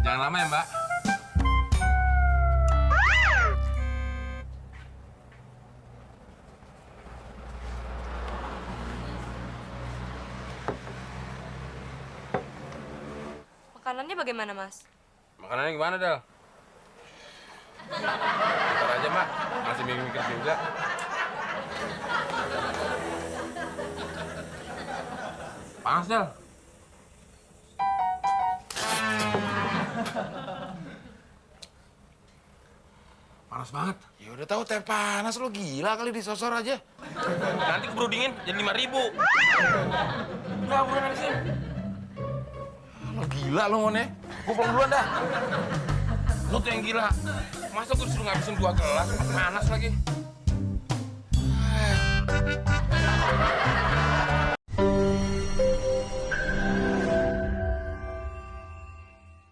Jangan lama ya, Mbak. Makanannya bagaimana, Mas? Makanannya gimana, Del? Bentar aja, Mbak. Masih mikir juga. Panas, Del. Panas banget. Ya udah tahu teh panas, lo gila kali disosor aja. Nanti keburu dingin jadi 5.000. Udah, buruan aja sih. Lo gila lo Mon ya. Gue pulang duluan dah. Lu tuh yang gila. Masa gue disuruh ngabisin 2 gelas, panas lagi.